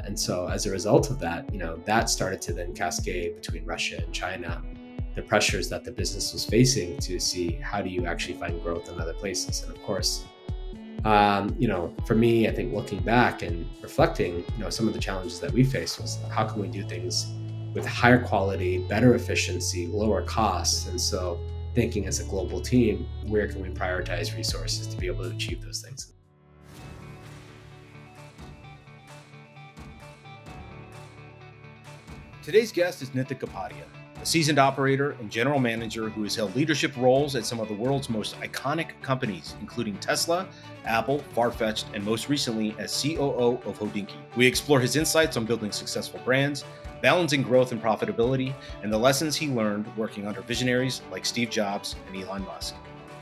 And so as a result of that, that started to then cascade between Russia and China, the pressures that the business was facing to see how do you actually find growth in other places. And of course, for me, I think looking back and reflecting, some of the challenges that we faced was how can we do things with higher quality, better efficiency, lower costs. And so thinking as a global team, where can we prioritize resources to be able to achieve those things? Today's guest is Niten Kapadia, a seasoned operator and general manager who has held leadership roles at some of the world's most iconic companies, including Tesla, Apple, FARFETCH, and most recently as COO of HODINKEE. We explore his insights on building successful brands, balancing growth and profitability, and the lessons he learned working under visionaries like Steve Jobs and Elon Musk.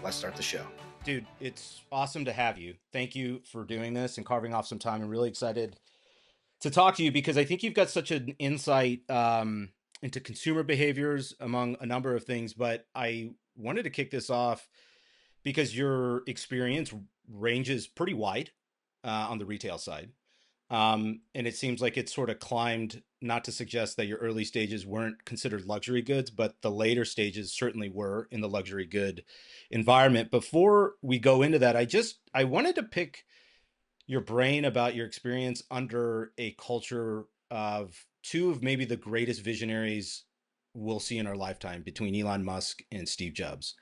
Let's start the show. Dude, it's awesome to have you. Thank you for doing this and carving off some time. I'm really excited to talk to you because I think you've got such an insight into consumer behaviors among a number of things. But I wanted to kick this off because your experience ranges pretty wide on the retail side. And it seems like it's sort of climbed, not to suggest that your early stages weren't considered luxury goods, but the later stages certainly were in the luxury good environment. Before we go into that, I wanted to pick your brain about your experience under a culture of two of maybe the greatest visionaries we'll see in our lifetime, between Elon Musk and Steve Jobs.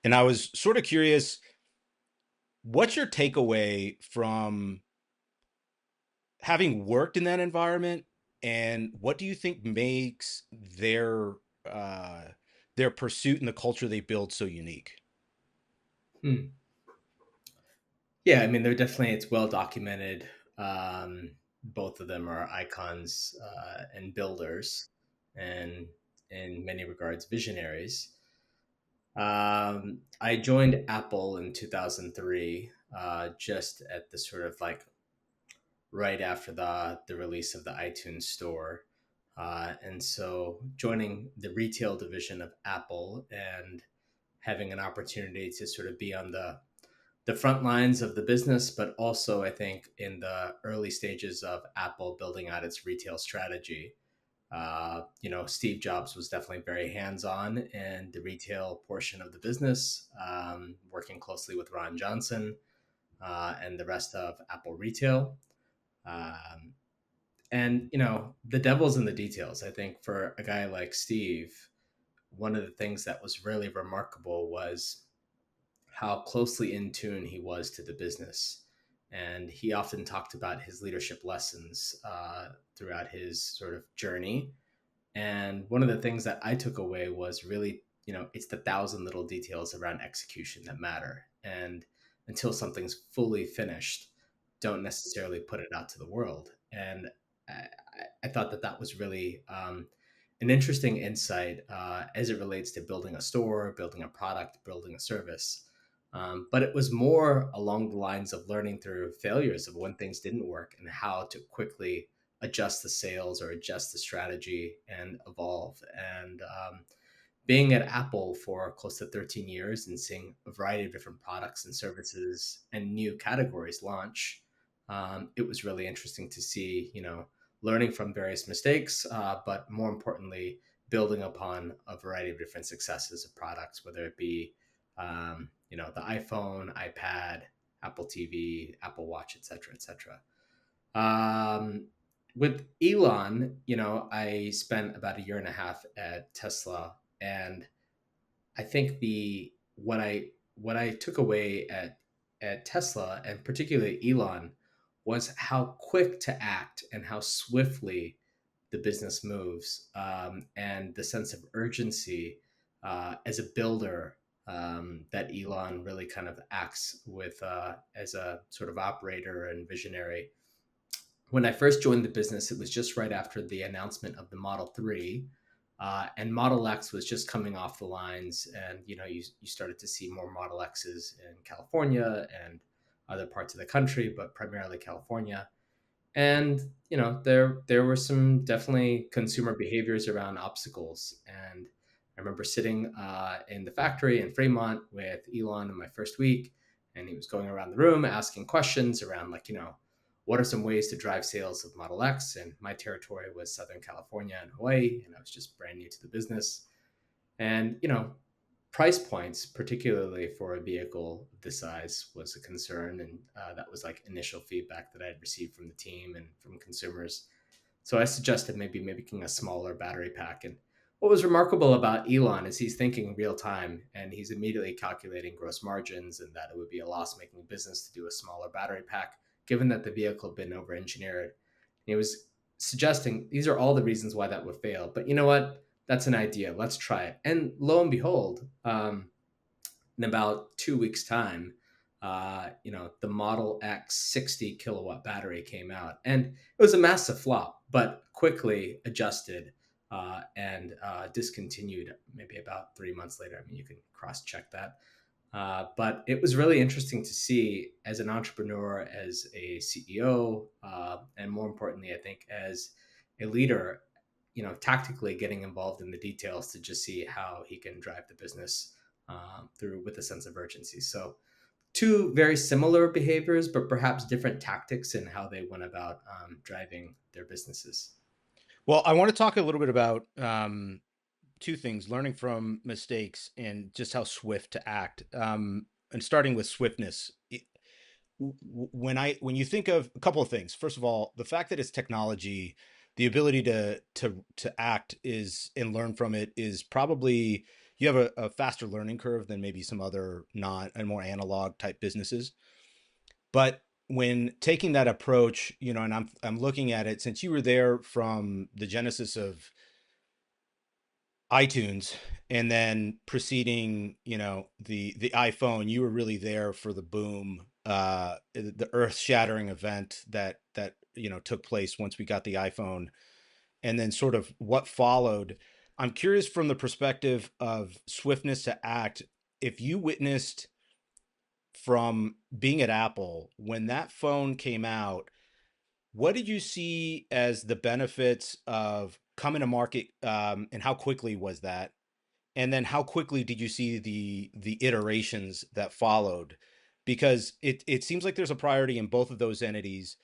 And I was sort of curious, what's your takeaway from having worked in that environment, and what do you think makes their pursuit and the culture they build so unique? Yeah, I mean, it's well documented. Both of them are icons and builders, and in many regards, visionaries. I joined Apple in 2003, just at the sort of like right after the release of the iTunes Store. And so joining the retail division of Apple and having an opportunity to sort of be on the front lines of the business, but also I think in the early stages of Apple building out its retail strategy. Steve Jobs was definitely very hands-on in the retail portion of the business, working closely with Ron Johnson and the rest of Apple Retail. Um, and the devil's in the details. I think for a guy like Steve, one of the things that was really remarkable was how closely in tune he was to the business. And he often talked about his leadership lessons throughout his sort of journey. And one of the things that I took away was really, it's the thousand little details around execution that matter. And until something's fully finished, don't necessarily put it out to the world. And I, I thought that was really an interesting insight as it relates to building a store, building a product, building a service. But it was more along the lines of learning through failures of when things didn't work and how to quickly adjust the sales or adjust the strategy and evolve. And being at Apple for close to 13 years and seeing a variety of different products and services and new categories launch, it was really interesting to see, learning from various mistakes, but more importantly, building upon a variety of different successes of products, whether it be, the iPhone, iPad, Apple TV, Apple Watch, et cetera, et cetera. With Elon, I spent about a year and a half at Tesla, and I think the what I took away at Tesla, and particularly Elon, was how quick to act and how swiftly the business moves, and the sense of urgency as a builder that Elon really kind of acts with as a sort of operator and visionary. When I first joined the business, it was just right after the announcement of the Model 3. And Model X was just coming off the lines. And, you started to see more Model X's in California and other parts of the country, but primarily California. And, there were some definitely consumer behaviors around obstacles. And I remember sitting in the factory in Fremont with Elon in my first week, and he was going around the room asking questions around, like, what are some ways to drive sales of Model X? And my territory was Southern California and Hawaii, and I was just brand new to the business. And, price points, particularly for a vehicle this size, was a concern. And that was like initial feedback that I had received from the team and from consumers. So I suggested maybe making a smaller battery pack. And what was remarkable about Elon is he's thinking real time and he's immediately calculating gross margins and that it would be a loss making business to do a smaller battery pack, given that the vehicle had been over engineered. He was suggesting these are all the reasons why that would fail. But you know what? That's an idea. Let's try it. And lo and behold, in about 2 weeks' time, the Model X 60 kilowatt battery came out, and it was a massive flop, but quickly adjusted and discontinued maybe about 3 months later. I mean, you can cross check that. But it was really interesting to see as an entrepreneur, as a CEO, and more importantly, I think as a leader, tactically getting involved in the details to just see how he can drive the business through with a sense of urgency. So, two very similar behaviors, but perhaps different tactics in how they went about driving their businesses. Well, I want to talk a little bit about two things: learning from mistakes and just how swift to act. And starting with swiftness, when you think of a couple of things, first of all, the fact that it's technology, the ability to act is and learn from it is probably, you have a faster learning curve than maybe some other non and more analog type businesses. But when taking that approach, and I'm looking at it, since you were there from the genesis of iTunes and then preceding, the iPhone, you were really there for the boom, the earth-shattering event that took place once we got the iPhone, and then sort of what followed. I'm curious from the perspective of swiftness to act, if you witnessed from being at Apple when that phone came out, what did you see as the benefits of coming to market, and how quickly was that? And then how quickly did you see the iterations that followed? Because it seems like there's a priority in both of those entities,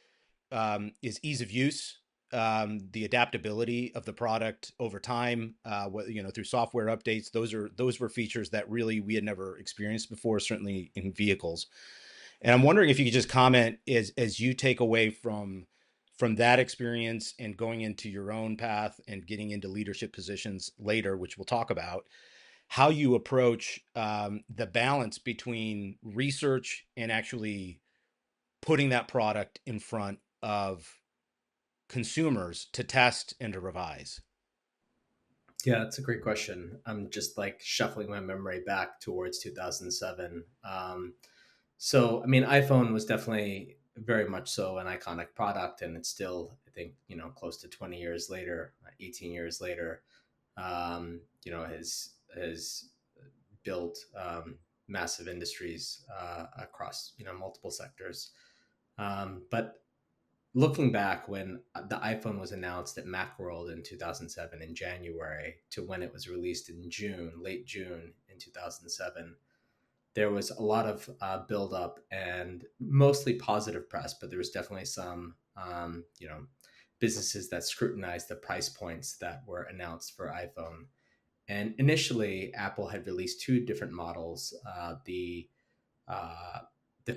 is ease of use, the adaptability of the product over time, through software updates. Those were features that really we had never experienced before, certainly in vehicles. And I'm wondering if you could just comment as you take away from that experience and going into your own path and getting into leadership positions later, which we'll talk about, how you approach the balance between research and actually putting that product in front of consumers to test and to revise. Yeah, that's a great question. I'm just like shuffling my memory back towards 2007. So, I mean, iPhone was definitely very much so an iconic product, and it's still, I think, close to 20 years later, 18 years later, has built massive industries across multiple sectors. But looking back when the iPhone was announced at Macworld in 2007 in January to when it was released in June, late June in 2007, there was a lot of build up and mostly positive press, but there was definitely some, businesses that scrutinized the price points that were announced for iPhone. And initially, Apple had released two different models, uh, the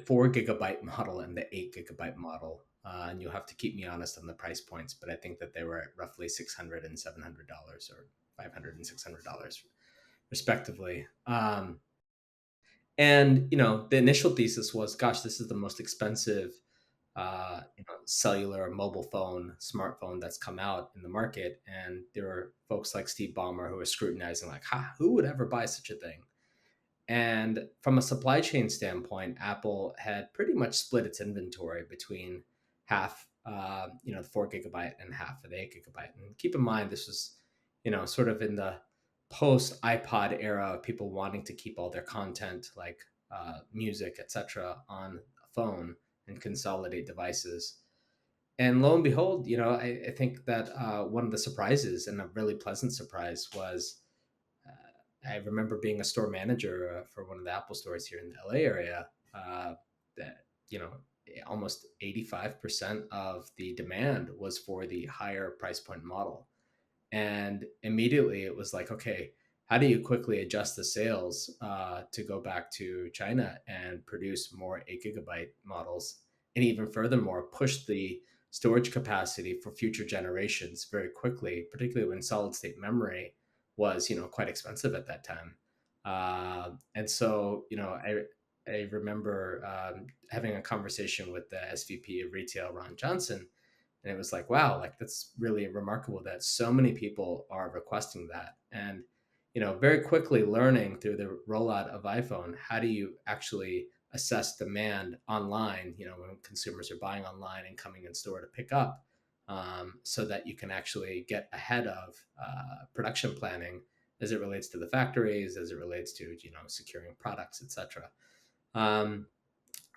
4 gigabyte model and the 8 gigabyte model. And you'll have to keep me honest on the price points, but I think that they were at roughly $600 and $700 or $500 and $600 respectively. And the initial thesis was, gosh, this is the most expensive cellular mobile phone, smartphone that's come out in the market. And there were folks like Steve Ballmer who were scrutinizing, like, who would ever buy such a thing? And from a supply chain standpoint, Apple had pretty much split its inventory between half, the 4 gigabyte and half of the 8 gigabyte. And keep in mind, this was, sort of in the post iPod era of people wanting to keep all their content, like music, etc., on a phone and consolidate devices. And lo and behold, I think that one of the surprises, and a really pleasant surprise, was I remember being a store manager for one of the Apple stores here in the LA area. That almost 85% of the demand was for the higher price point model. And immediately it was like, okay, how do you quickly adjust the sales to go back to China and produce more 8 GB models, and even furthermore push the storage capacity for future generations very quickly, particularly when solid state memory was, quite expensive at that time. And so, I remember having a conversation with the SVP of retail, Ron Johnson, and it was like, wow, like that's really remarkable that so many people are requesting that. And very quickly learning through the rollout of iPhone, how do you actually assess demand online, when consumers are buying online and coming in store to pick up, so that you can actually get ahead of production planning as it relates to the factories, as it relates to securing products, etc. um,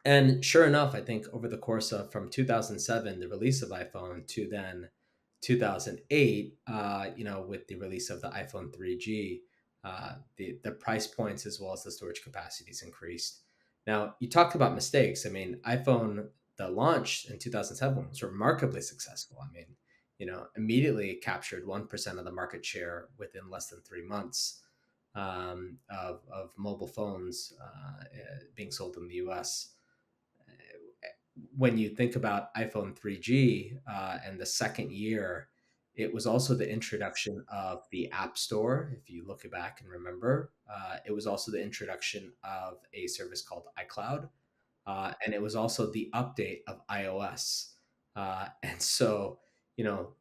and sure enough, I think over the course of from 2007, the release of iPhone, to then 2008, with the release of the iPhone 3G, the price points as well as the storage capacities increased. Now, you talked about mistakes. I mean, iPhone, the launch in 2007 was remarkably successful. I mean, immediately captured 1% of the market share within less than 3 months of mobile phones being sold in the US. When you think about iPhone 3G and the second year, it was also the introduction of the App Store. If you look back and remember, it was also the introduction of a service called iCloud, and it was also the update of iOS. And so, you know,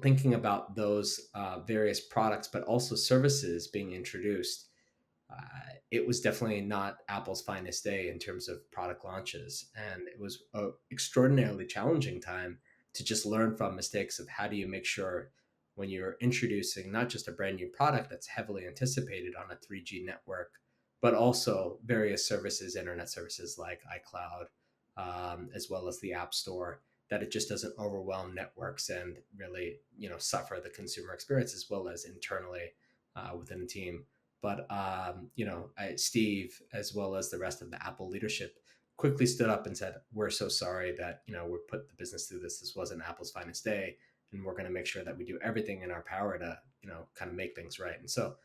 thinking about those various products, but also services being introduced, it was definitely not Apple's finest day in terms of product launches. And it was an extraordinarily challenging time to just learn from mistakes of how do you make sure when you're introducing not just a brand new product that's heavily anticipated on a 3G network, but also various services, internet services like iCloud, as well as the App Store, that it just doesn't overwhelm networks and really, suffer the consumer experience as well as internally within the team. But Steve, as well as the rest of the Apple leadership, quickly stood up and said, "We're so sorry that we put the business through this. This wasn't Apple's finest day, and we're going to make sure that we do everything in our power to kind of make things right." And so,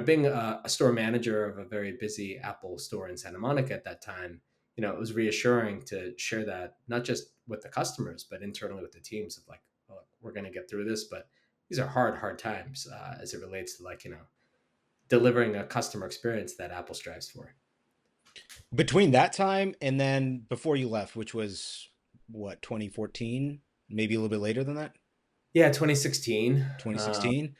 being a store manager of a very busy Apple store in Santa Monica at that time, it was reassuring to share that not just with the customers, but internally with the teams of like, oh, we're going to get through this, but these are hard times as it relates to like delivering a customer experience that Apple strives for. Between that time and then before you left, which was what, 2014, maybe a little bit later than that, Yeah, 2016. 2016.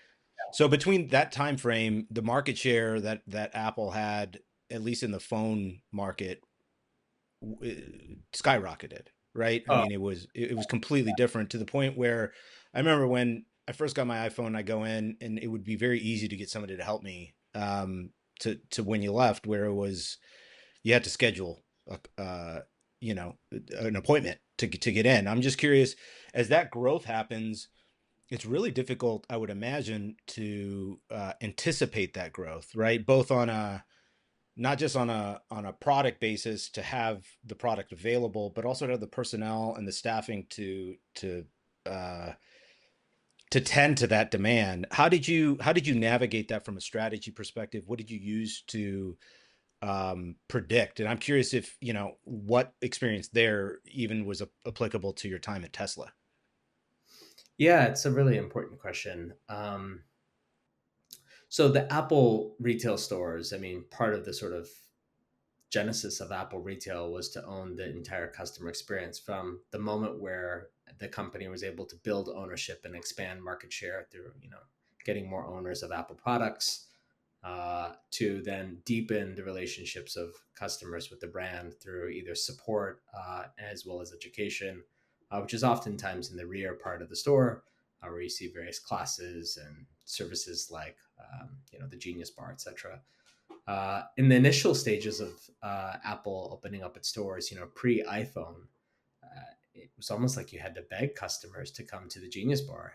So between that time frame, the market share that Apple had, at least in the phone market, skyrocketed, right? I Oh, mean, it was completely different, to the point where I remember when I first got my iPhone, I go in and it would be very easy to get somebody to help me, to when you left, where it was, you had to schedule an appointment to get in. I'm just curious, as that growth happens, it's really difficult, I would imagine, to anticipate that growth, right? Both on a, not just on a product basis, to have the product available, but also to have the personnel and the staffing uh, to tend to that demand. How did you navigate that from a strategy perspective? What did you use to predict? And I'm curious if what experience there even was applicable to your time at Tesla. yeah, it's a really important question. So the Apple retail stores, I mean, part of the sort of genesis of Apple retail was to own the entire customer experience from the moment where the company was able to build ownership and expand market share through, getting more owners of Apple products, to then deepen the relationships of customers with the brand through either support as well as education, which is oftentimes in the rear part of the store, where you see various classes and services like the Genius Bar, etc. In the initial stages of Apple opening up its stores, pre iPhone, it was almost like you had to beg customers to come to the Genius Bar.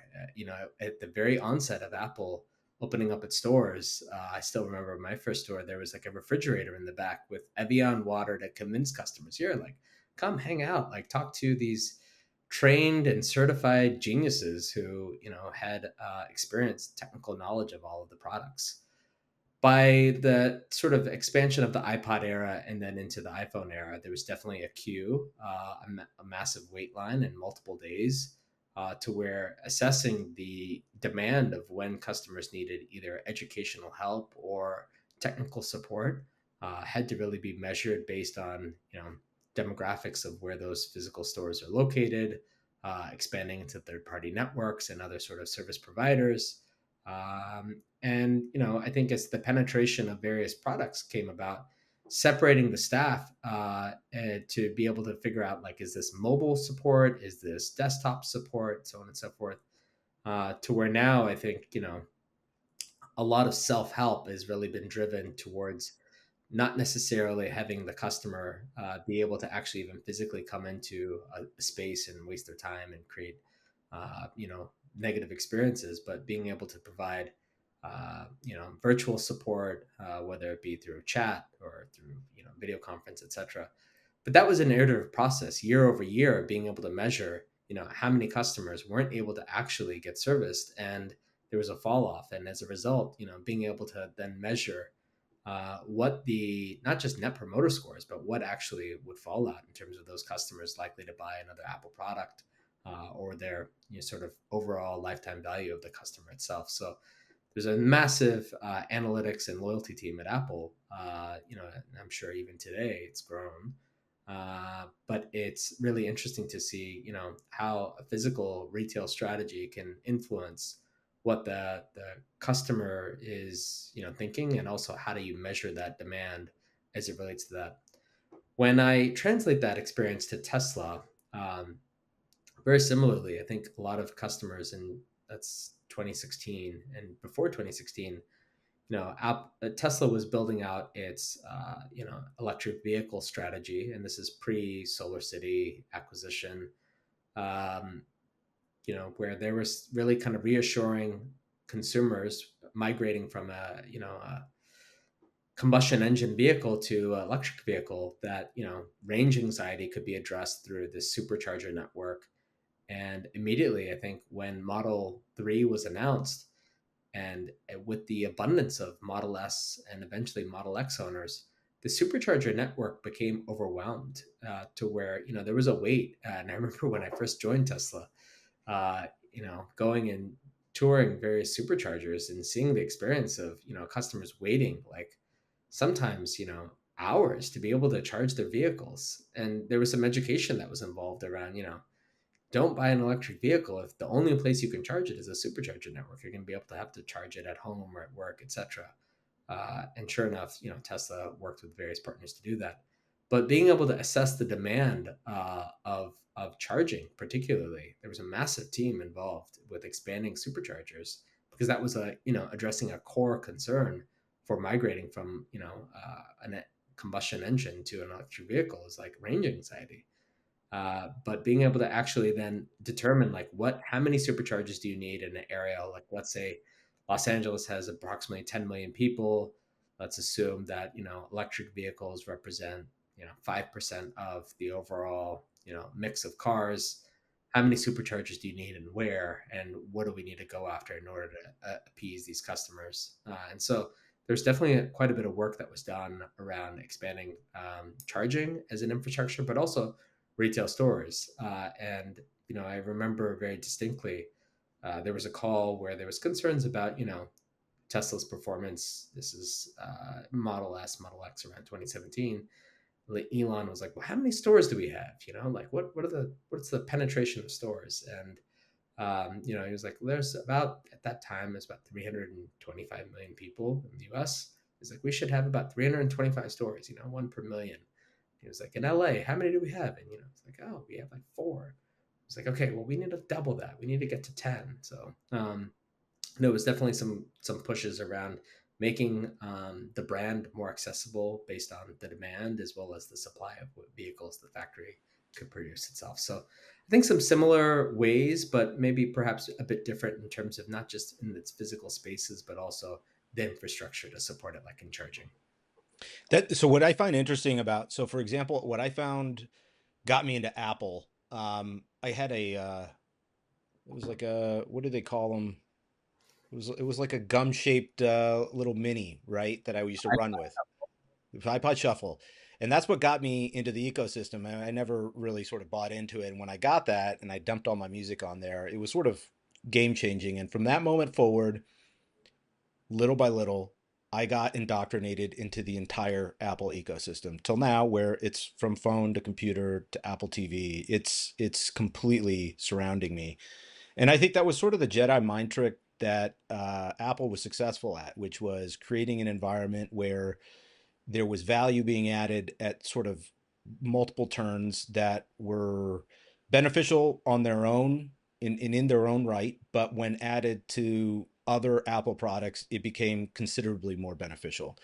At the very onset of Apple opening up its stores, I still remember my first store, there was like a refrigerator in the back with Evian water to convince customers, here, like, come hang out, like talk to these trained and certified geniuses who, had experience, technical knowledge of all of the products. By the sort of expansion of the iPod era and then into the iPhone era, there was definitely a queue, a massive wait line in multiple days, to where assessing the demand of when customers needed either educational help or technical support had to really be measured based on demographics of where those physical stores are located, expanding into third party networks and other sort of service providers. And I think as the penetration of various products came about, separating the staff to be able to figure out, like, is this mobile support, is this desktop support, so on and so forth, to where now I think a lot of self-help has really been driven towards not necessarily having the customer be able to actually even physically come into a space and waste their time and create, negative experiences, but being able to provide, virtual support, whether it be through chat or through, video conference, etc. But that was an iterative process year over year, being able to measure, how many customers weren't able to actually get serviced, and there was a fall off. And as a result, being able to then measure what the not just net promoter scores, but what actually would fall out in terms of those customers likely to buy another Apple product, or their sort of overall lifetime value of the customer itself. So there's a massive analytics and loyalty team at Apple. And I'm sure even today it's grown. But it's really interesting to see, how a physical retail strategy can influence what the customer is, thinking, and also how do you measure that demand as it relates to that. When I translate that experience to Tesla, very similarly, I think a lot of customers, and that's 2016 and before 2016, Tesla was building out its electric vehicle strategy, and this is pre Solar City acquisition. Um, where there was really kind of reassuring consumers migrating from a combustion engine vehicle to an electric vehicle, that range anxiety could be addressed through this supercharger network. And immediately, I think when Model 3 was announced, and with the abundance of Model S and eventually Model X owners, the supercharger network became overwhelmed, to where there was a wait. And I remember when I first joined Tesla, going and touring various superchargers and seeing the experience of customers waiting, like sometimes hours to be able to charge their vehicles. And there was some education that was involved around don't buy an electric vehicle if the only place you can charge it is a supercharger network. You're going to be able to have to charge it at home or at work, etc. And sure enough, Tesla worked with various partners to do that. But being able to assess the demand of charging, particularly, there was a massive team involved with expanding superchargers, because that was addressing a core concern for migrating from a combustion engine to an electric vehicle, is like range anxiety. But being able to actually then determine, like, how many superchargers do you need in an area? Like, let's say Los Angeles has approximately 10 million people. Let's assume that electric vehicles represent 5% of the overall mix of cars. How many superchargers do you need, and where, and what do we need to go after in order to appease these customers? And so there's definitely quite a bit of work that was done around expanding charging as an infrastructure, but also retail stores. And I remember very distinctly, there was a call where there was concerns about Tesla's performance. This is Model S, Model X around 2017. Elon was like, "Well, how many stores do we have? Like what's the penetration of stores?" And he was like, "There's about, at that time, it's about 325 million people in the U.S. He's like, we should have about 325 stores, one per million." He was like, "In LA, how many do we have?" And it's like, "Oh, we have like four." It's like, "Okay, well, we need to double that. We need to get to 10." So there was definitely some pushes around making the brand more accessible based on the demand as well as the supply of what vehicles the factory could produce itself. So I think some similar ways, but maybe perhaps a bit different in terms of not just in its physical spaces, but also the infrastructure to support it, like in charging. So what I find interesting about, so for example, what I found got me into Apple. I had it was like a, what do they call them? It was like a gum shaped little mini, right? That I used to run with, iPod Shuffle, and that's what got me into the ecosystem. I never really sort of bought into it, and when I got that and I dumped all my music on there, it was sort of game changing. And from that moment forward, little by little, I got indoctrinated into the entire Apple ecosystem till now, where it's from phone to computer to Apple TV. It's completely surrounding me, and I think that was sort of the Jedi mind trick that Apple was successful at, which was creating an environment where there was value being added at sort of multiple turns that were beneficial on their own in their own right, but when added to other Apple products, it became considerably more beneficial.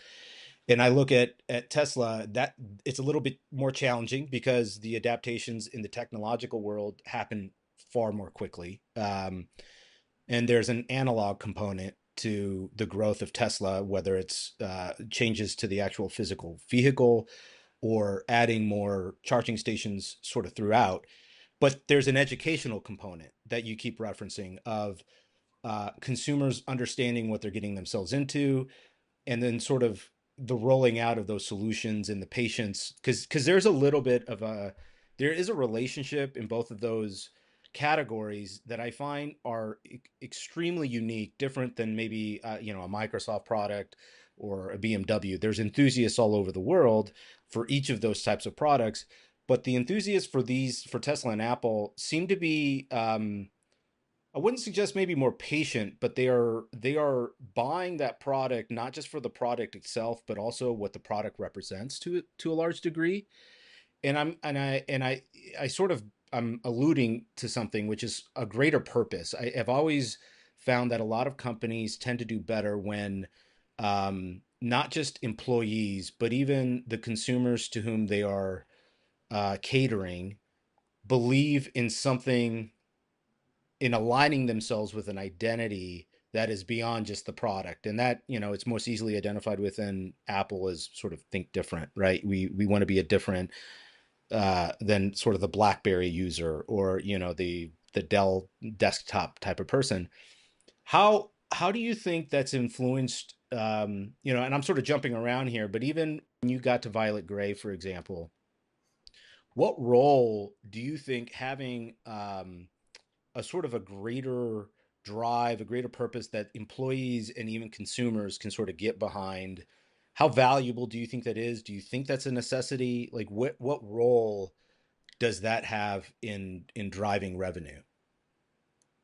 And I look at Tesla, that it's a little bit more challenging because the adaptations in the technological world happen far more quickly. And there's an analog component to the growth of Tesla, whether it's changes to the actual physical vehicle or adding more charging stations sort of throughout. But there's an educational component that you keep referencing of consumers understanding what they're getting themselves into, and then sort of the rolling out of those solutions and the patience, because there's a little bit of a, there is a relationship in both of those categories that I find are extremely unique, different than maybe a Microsoft product or a BMW. There's enthusiasts all over the world for each of those types of products, but the enthusiasts for Tesla and Apple seem to be I wouldn't suggest maybe more patient, but they are buying that product not just for the product itself, but also what the product represents to a large degree. And I sort of, I'm alluding to something which is a greater purpose. I have always found that a lot of companies tend to do better when not just employees, but even the consumers to whom they are catering believe in something, in aligning themselves with an identity that is beyond just the product. And that, it's most easily identified within Apple as sort of think different, right? We want to be a different than sort of the BlackBerry user, or the Dell desktop type of person. How do you think that's influenced, and I'm sort of jumping around here, but even when you got to Violet Gray, for example, what role do you think having a sort of a greater drive, a greater purpose that employees and even consumers can sort of get behind? How valuable do you think that is? Do you think that's a necessity? Like, what role does that have in driving revenue?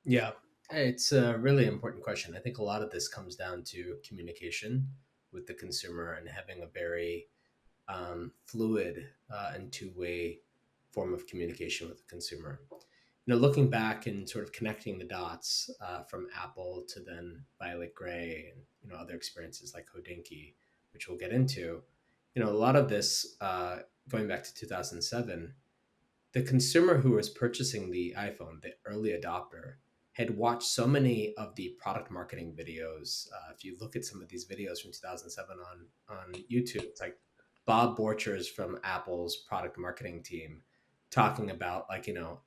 Yeah, it's a really important question. I think a lot of this comes down to communication with the consumer and having a very fluid and two-way form of communication with the consumer. Looking back and sort of connecting the dots from Apple to then Violet Gray and other experiences like HODINKEE, which we'll get into. A lot of this going back to 2007, the consumer who was purchasing the iPhone, the early adopter, had watched so many of the product marketing videos. If you look at some of these videos from 2007 on YouTube, it's like Bob Borchers from Apple's product marketing team talking about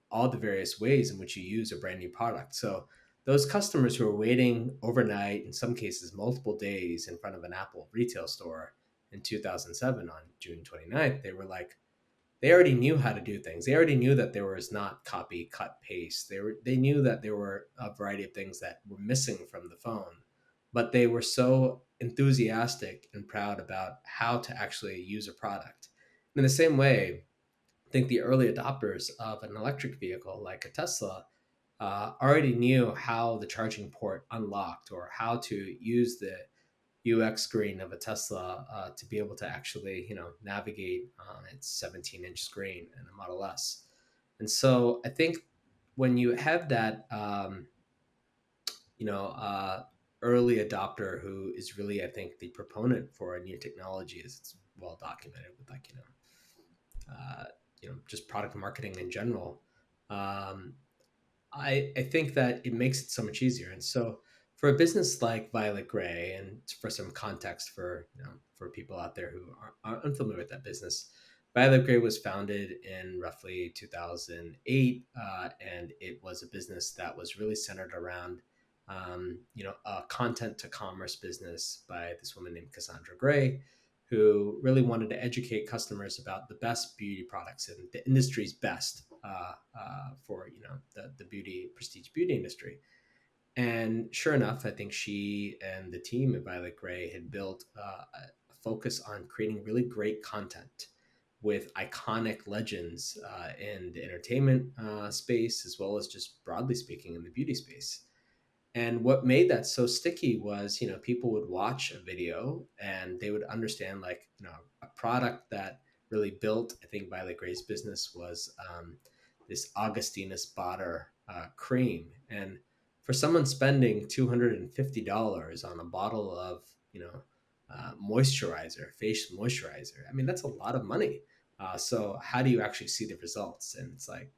all the various ways in which you use a brand new product. So those customers who are waiting overnight, in some cases multiple days, in front of an Apple retail store in 2007 on June 29th, they were like, they already knew how to do things. They already knew that there was not copy, cut, paste. They knew that there were a variety of things that were missing from the phone, but they were so enthusiastic and proud about how to actually use a product. In the same way, I think the early adopters of an electric vehicle like a Tesla already knew how the charging port unlocked or how to use the UX screen of a Tesla to be able to actually, navigate on its 17-inch screen in a Model S. And so I think when you have that, you know, uh, early adopter who is really, I think, the proponent for a new technology, as it's well documented with just product marketing in general. Um, I think that it makes it so much easier. And so for a business like Violet Gray, and for some context for for people out there who are unfamiliar with that business, Violet Gray was founded in roughly 2008, and it was a business that was really centered around, a content to commerce business by this woman named Cassandra Gray, who really wanted to educate customers about the best beauty products and the industry's best for the beauty prestige beauty industry. And sure enough, I think she and the team at Violet Gray had built a focus on creating really great content with iconic legends in the entertainment space, as well as just broadly speaking in the beauty space. And what made that so sticky was, people would watch a video and they would understand, like, a product that really built, I think, Violet Gray's business was this Augustinus Bader cream. And for someone spending $250 on a bottle of, moisturizer, facial moisturizer, I mean, that's a lot of money. So how do you actually see the results? And it's like,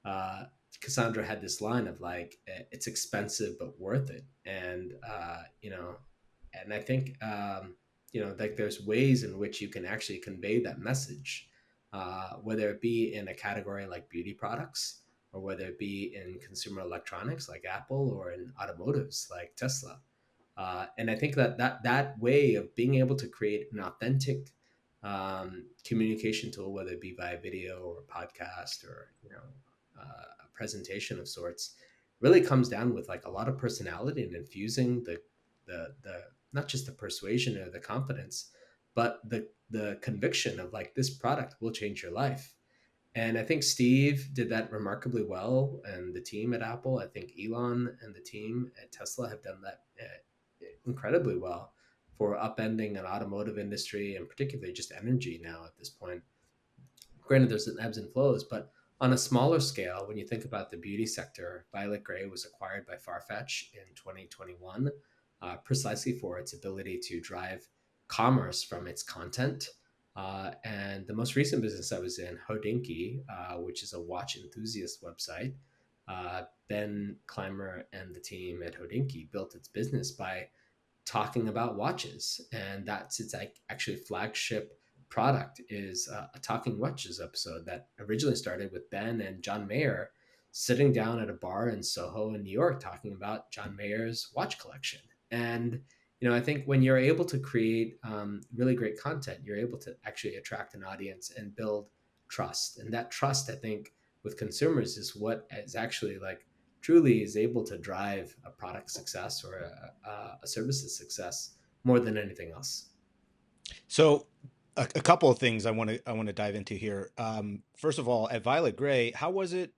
uh, Cassandra had this line of like, it's expensive but worth it, and and I think like there's ways in which you can actually convey that message, whether it be in a category like beauty products, or whether it be in consumer electronics like Apple, or in automotives like Tesla. And I think that way of being able to create an authentic communication tool, whether it be via video or podcast, or a presentation of sorts, really comes down with like a lot of personality and infusing the not just the persuasion or the confidence, but the conviction of like, this product will change your life. And I think Steve did that remarkably well, and the team at Apple. I think Elon and the team at Tesla have done that incredibly well for upending an automotive industry, and particularly just energy now at this point. Granted, there's an ebbs and flows, but on a smaller scale, when you think about the beauty sector, Violet Gray was acquired by FARFETCH in 2021, precisely for its ability to drive commerce from its content. And the most recent business I was in, HODINKEE, which is a watch enthusiast website, Ben Clymer and the team at HODINKEE built its business by talking about watches, and that's its actually flagship product is a talking watches episode that originally started with Ben and John Mayer sitting down at a bar in Soho in New York talking about John Mayer's watch collection. And I think when you're able to create really great content, you're able to actually attract an audience and build trust. And that trust, I think, with consumers is what is actually like truly is able to drive a product success or a service's success more than anything else. So, a couple of things I want to dive into here. First of all, at Violet Gray, how was it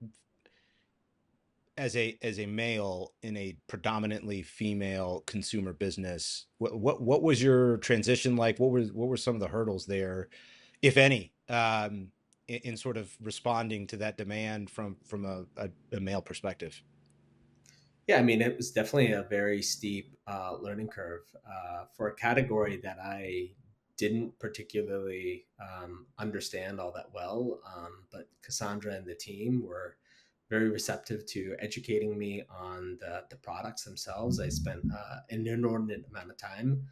as a male in a predominantly female consumer business? What was your transition like? What were some of the hurdles there, if any, in sort of responding to that demand from a male perspective? Yeah, I mean, it was definitely a very steep learning curve for a category that I didn't particularly understand all that well. But Cassandra and the team were very receptive to educating me on the products themselves. I spent an inordinate amount of time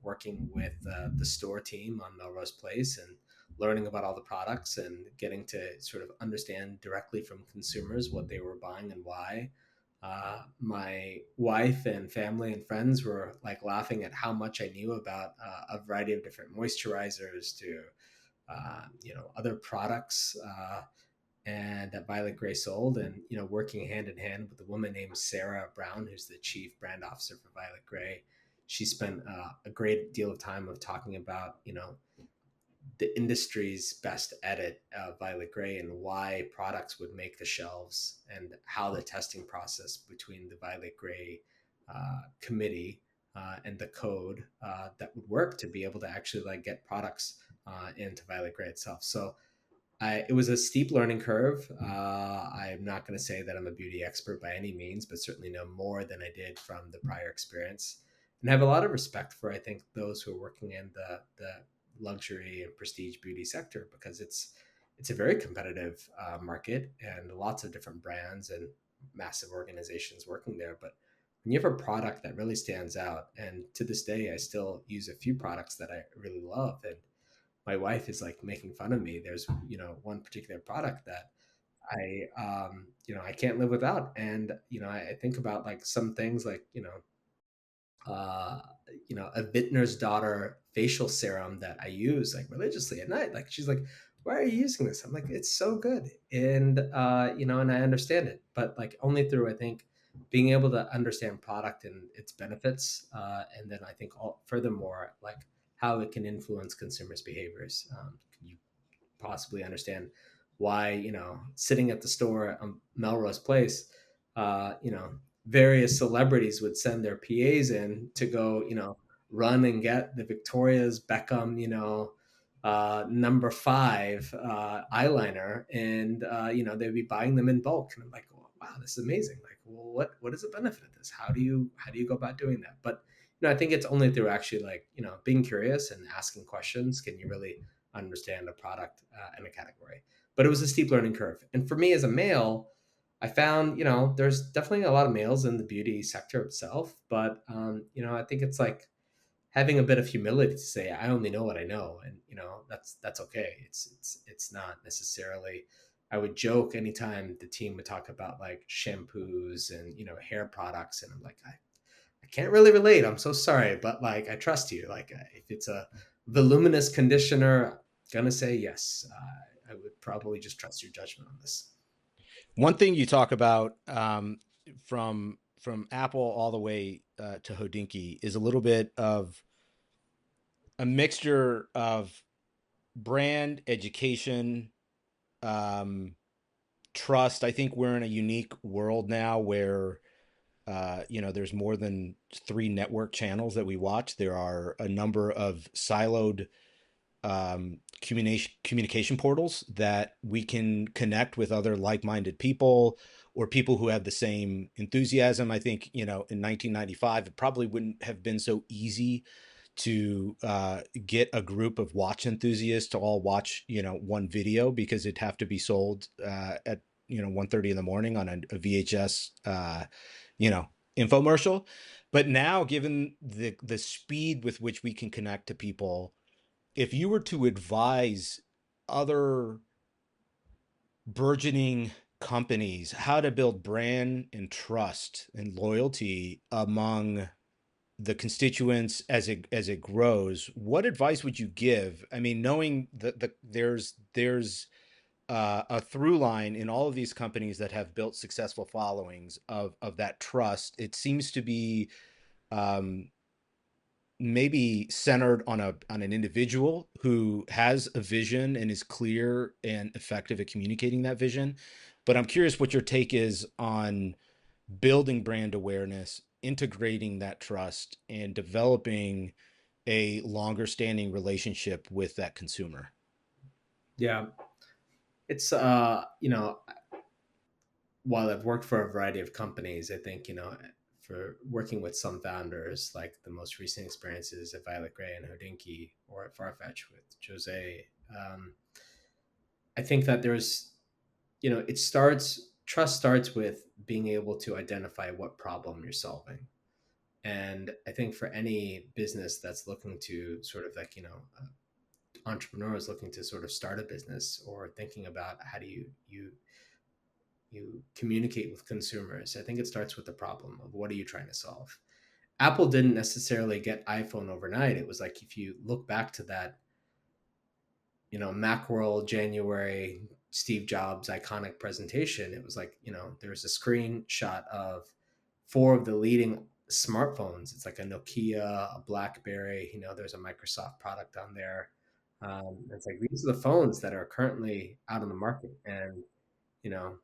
working with the store team on Melrose Place and learning about all the products and getting to sort of understand directly from consumers what they were buying and why. My wife and family and friends were like laughing at how much I knew about a variety of different moisturizers to other products and that Violet Gray sold, and working hand in hand with a woman named Sarah Brown, who's the chief brand officer for Violet Gray. She spent a great deal of time of talking about the industry's best edit of Violet Gray and why products would make the shelves, and how the testing process between the Violet Gray committee and the code that would work to be able to actually like get products into Violet Gray itself. So it was a steep learning curve. I'm not going to say that I'm a beauty expert by any means, but certainly know more than I did from the prior experience, and have a lot of respect for, I think, those who are working in the luxury and prestige beauty sector, because it's a very competitive market and lots of different brands and massive organizations working there. But when you have a product that really stands out, and to this day I still use a few products that I really love, and my wife is like making fun of me. There's, one particular product that I can't live without. And, I think about like some things like, uh, a vintner's daughter facial serum that I use like religiously at night. Like she's like, "Why are you using this?" I'm like, "It's so good," and and I understand it, but like only through I think being able to understand product and its benefits, and then I think furthermore like how it can influence consumers' behaviors. You possibly understand why sitting at the store on Melrose Place, various celebrities would send their PAs in to go run and get the Victoria's Beckham number five eyeliner, and they'd be buying them in bulk, and I'm like, wow, this is amazing. Like, well, what is the benefit of this? How do you go about doing that? But I think it's only through actually like being curious and asking questions can you really understand a product and a category. But it was a steep learning curve. And for me as a male, I found, there's definitely a lot of males in the beauty sector itself. But, I think it's like having a bit of humility to say, I only know what I know. And, that's okay. It's not necessarily, I would joke anytime the team would talk about like shampoos and, hair products. And I'm like, I can't really relate. I'm so sorry, but like I trust you. Like if it's a voluminous conditioner, I'm gonna say yes. I would probably just trust your judgment on this. One thing you talk about from Apple all the way to HODINKEE is a little bit of a mixture of brand education, um, trust. I think we're in a unique world now where there's more than 3 network channels that we watch. There are a number of siloed communication portals that we can connect with other like-minded people or people who have the same enthusiasm. I think, in 1995, it probably wouldn't have been so easy to get a group of watch enthusiasts to all watch, one video, because it'd have to be sold at 1:30 in the morning on a VHS, you know, infomercial. But now, given the speed with which we can connect to people, if you were to advise other burgeoning companies how to build brand and trust and loyalty among the constituents as it grows, what advice would you give? I mean, knowing that there's a through line in all of these companies that have built successful followings of that trust. It seems to be um, maybe centered on an individual who has a vision and is clear and effective at communicating that vision. But I'm curious what your take is on building brand awareness, integrating that trust, and developing a longer standing relationship with that consumer. Yeah, it's while I've worked for a variety of companies, I think for working with some founders, like the most recent experiences at Violet Gray and HODINKEE or at FARFETCH with Jose, I think that there's it starts trust starts with being able to identify what problem you're solving. And I think for any business that's looking to sort of like entrepreneurs looking to sort of start a business or thinking about how do you communicate with consumers, I think it starts with the problem of what are you trying to solve. Apple didn't necessarily get iPhone overnight. It was like if you look back to that Macworld January Steve Jobs iconic presentation, it was like, there was a screenshot of 4 of the leading smartphones. It's like a Nokia, a BlackBerry, there's a Microsoft product on there. It's like these are the phones that are currently out on the market. And, you know,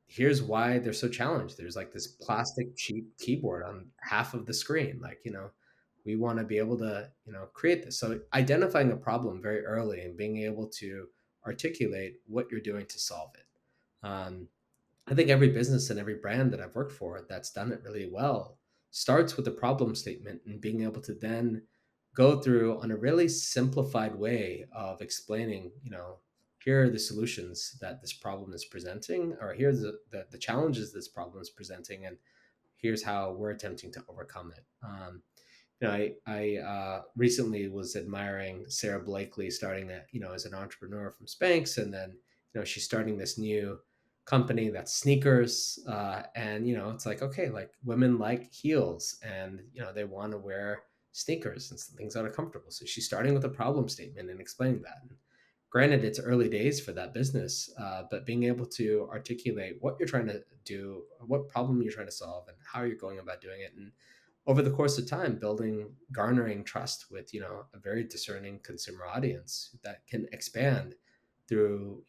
here's why they're so challenged. There's like this plastic cheap keyboard on half of the screen. Like, we want to be able to, create this. So identifying a problem very early and being able to articulate what you're doing to solve it. Um, I think every business and every brand that I've worked for that's done it really well starts with a problem statement and being able to then go through on a really simplified way of explaining, here are the solutions that this problem is presenting, or here's the challenges this problem is presenting, and here's how we're attempting to overcome it. I recently was admiring Sarah Blakely starting that, as an entrepreneur from Spanx, and then she's starting this new company that's sneakers, and it's like, okay, like women like heels, and they want to wear sneakers and things that are comfortable. So she's starting with a problem statement and explaining that. And granted, it's early days for that business, but being able to articulate what you're trying to do, what problem you're trying to solve, and how you're going about doing it, and over the course of time garnering trust with a very discerning consumer audience that can expand through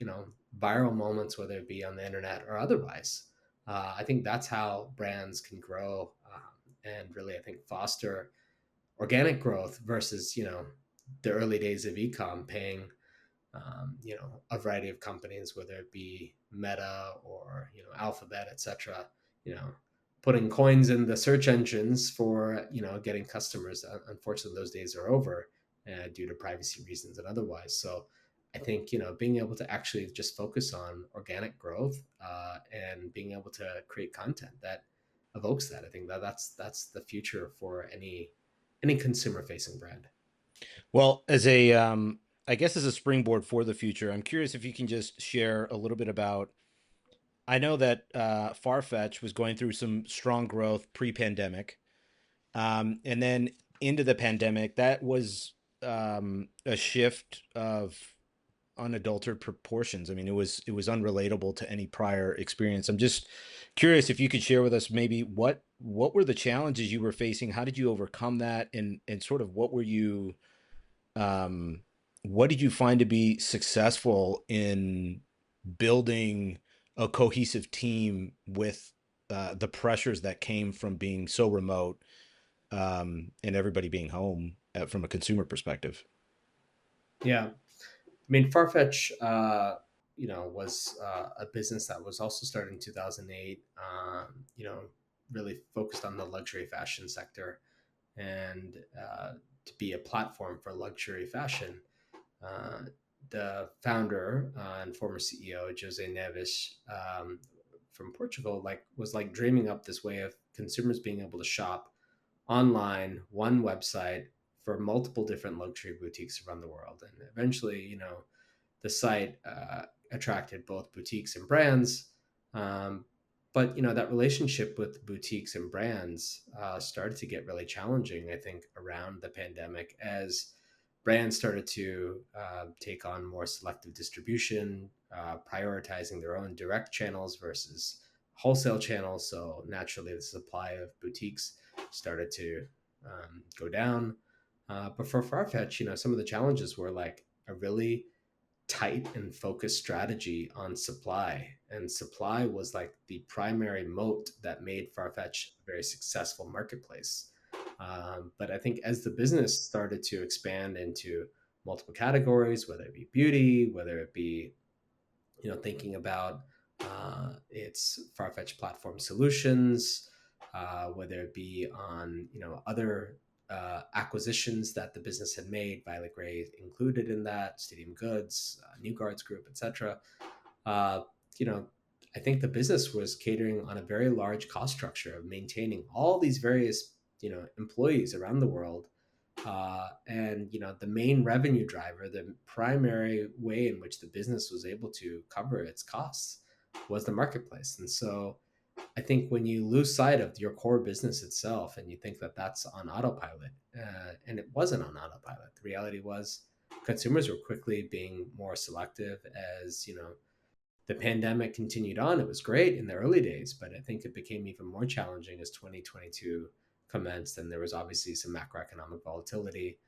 viral moments, whether it be on the internet or otherwise. I think that's how brands can grow, and really, I think, foster organic growth versus the early days of ecom paying a variety of companies, whether it be Meta or Alphabet, etc. You know, putting coins in the search engines for getting customers. Unfortunately, those days are over due to privacy reasons and otherwise. So, I think being able to actually just focus on organic growth, and being able to create content that evokes that. I think that's the future for any consumer facing brand. Well, as a, I guess as a springboard for the future, I'm curious if you can just share a little bit about. I know that Farfetch was going through some strong growth pre-pandemic, and then into the pandemic, that was a shift of unadulterated proportions. I mean, it was unrelatable to any prior experience. I'm just curious if you could share with us maybe what were the challenges you were facing, how did you overcome that, and sort of um, what did you find to be successful in building a cohesive team with the pressures that came from being so remote, and everybody being home from a consumer perspective? Yeah. I mean, Farfetch, was a business that was also started in 2008. Really focused on the luxury fashion sector, and to be a platform for luxury fashion. Uh, the founder and former CEO Jose Neves, from Portugal, was like dreaming up this way of consumers being able to shop online, one website for multiple different luxury boutiques around the world. And eventually, the site attracted both boutiques and brands. Um, but that relationship with boutiques and brands started to get really challenging, I think, around the pandemic as brands started to take on more selective distribution, prioritizing their own direct channels versus wholesale channels. So naturally, the supply of boutiques started to go down. But for Farfetch, some of the challenges were like a really tight and focused strategy on supply. And supply was like the primary moat that made Farfetch a very successful marketplace. But I think as the business started to expand into multiple categories, whether it be beauty, whether it be thinking about its Farfetch platform solutions, whether it be on other acquisitions that the business had made, Violet Gray included in that, Stadium Goods, New Guards Group, etc. Uh, you know, I think the business was catering on a very large cost structure of maintaining all these various employees around the world, and the main revenue driver, the primary way in which the business was able to cover its costs, was the marketplace. And so I think when you lose sight of your core business itself and you think that that's on autopilot, and it wasn't on autopilot, the reality was consumers were quickly being more selective as the pandemic continued on. It was great in the early days, but I think it became even more challenging as 2022 commenced, and there was obviously some macroeconomic volatility.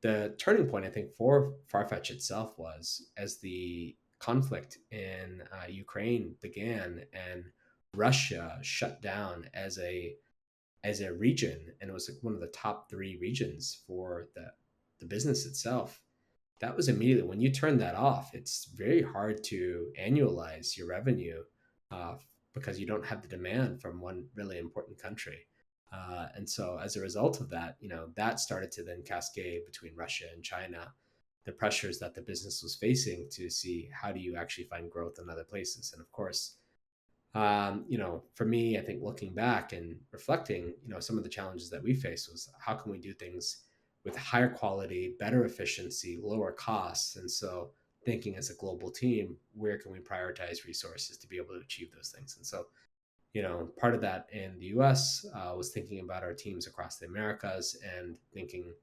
The turning point, I think, for Farfetch itself was as the conflict in Ukraine began and Russia shut down as a region, and it was like one of the top three regions for the business itself. That was immediately when you turn that off. It's very hard to annualize your revenue, uh, because you don't have the demand from one really important country. And so, as a result of that, that started to then cascade between Russia and China, the pressures that the business was facing to see how do you actually find growth in other places. And of course, For me, I think looking back and reflecting, some of the challenges that we faced was how can we do things with higher quality, better efficiency, lower costs. And so thinking as a global team, where can we prioritize resources to be able to achieve those things? And so part of that in the US was thinking about our teams across the Americas and thinking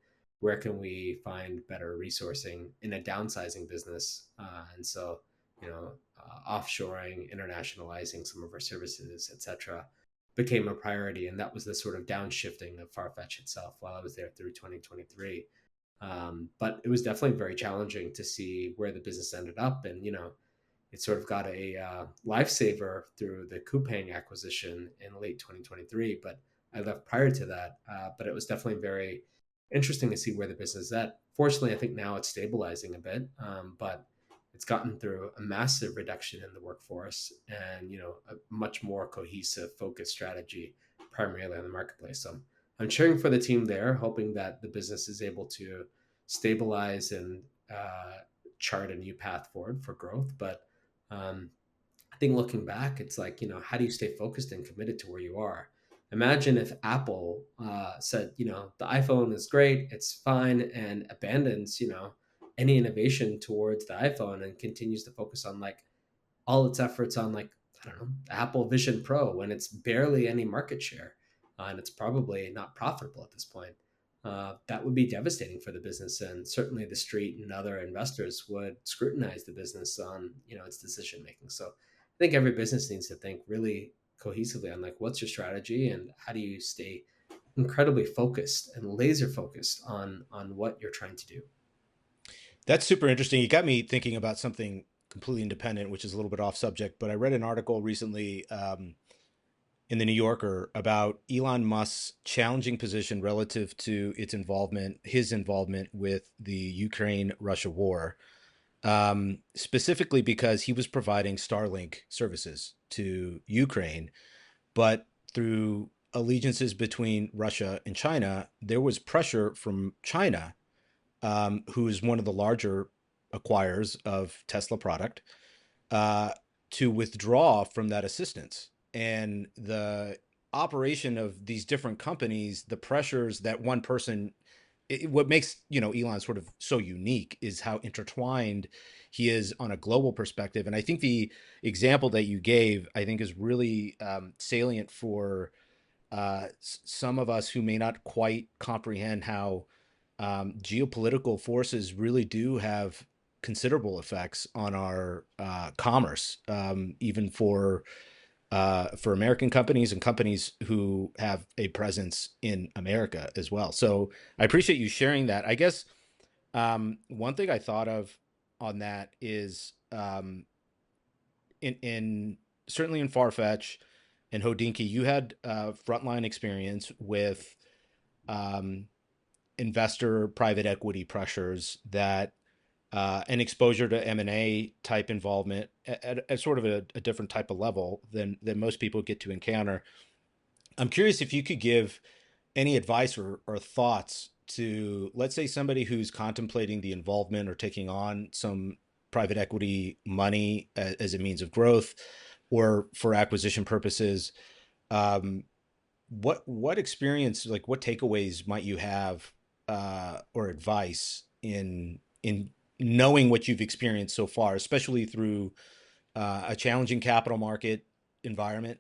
where can we find better resourcing in a downsizing business. And so, offshoring, internationalizing some of our services, etc., became a priority. And that was the sort of downshifting of FARFETCH itself while I was there through 2023. But it was definitely very challenging to see where the business ended up. And, it sort of got a lifesaver through the Coupang acquisition in late 2023. But I left prior to that. But it was definitely very interesting to see where the business is at. Fortunately, I think now it's stabilizing a bit, but it's gotten through a massive reduction in the workforce and a much more cohesive, focused strategy, primarily on the marketplace. So I'm cheering for the team there, hoping that the business is able to stabilize and chart a new path forward for growth. But um, I think looking back, it's like, how do you stay focused and committed to where you are? Imagine if Apple said, the iPhone is great, it's fine, and abandons, any innovation towards the iPhone and continues to focus on like all its efforts on like, I don't know, Apple Vision Pro when it's barely any market share and it's probably not profitable at this point. That would be devastating for the business, and certainly the street and other investors would scrutinize the business on its decision making. So I think every business needs to think really cohesively on like what's your strategy and how do you stay incredibly focused and laser focused on what you're trying to do. That's super interesting. You got me thinking about something completely independent, which is a little bit off subject, but I read an article recently in the New Yorker about Elon Musk's challenging position relative to his involvement with the Ukraine-Russia war, specifically because he was providing Starlink services to Ukraine, but through allegiances between Russia and China, there was pressure from China, who is one of the larger acquirers of Tesla product, uh, to withdraw from that assistance. And the operation of these different companies, the pressures that one person, what makes Elon sort of so unique is how intertwined he is on a global perspective. And I think the example that you gave, I think, is really salient for some of us who may not quite comprehend how geopolitical forces really do have considerable effects on our commerce, even for American companies and companies who have a presence in America as well. So I appreciate you sharing that. I guess one thing I thought of on that is in certainly in FARFETCH and HODINKEE, you had frontline experience with um, investor private equity pressures that and exposure to M&A type involvement at sort of a different type of level than most people get to encounter. I'm curious if you could give any advice or thoughts to, let's say, somebody who's contemplating the involvement or taking on some private equity money as a means of growth or for acquisition purposes. Um, what experience, like what takeaways might you have or advice in knowing what you've experienced so far, especially through a challenging capital market environment?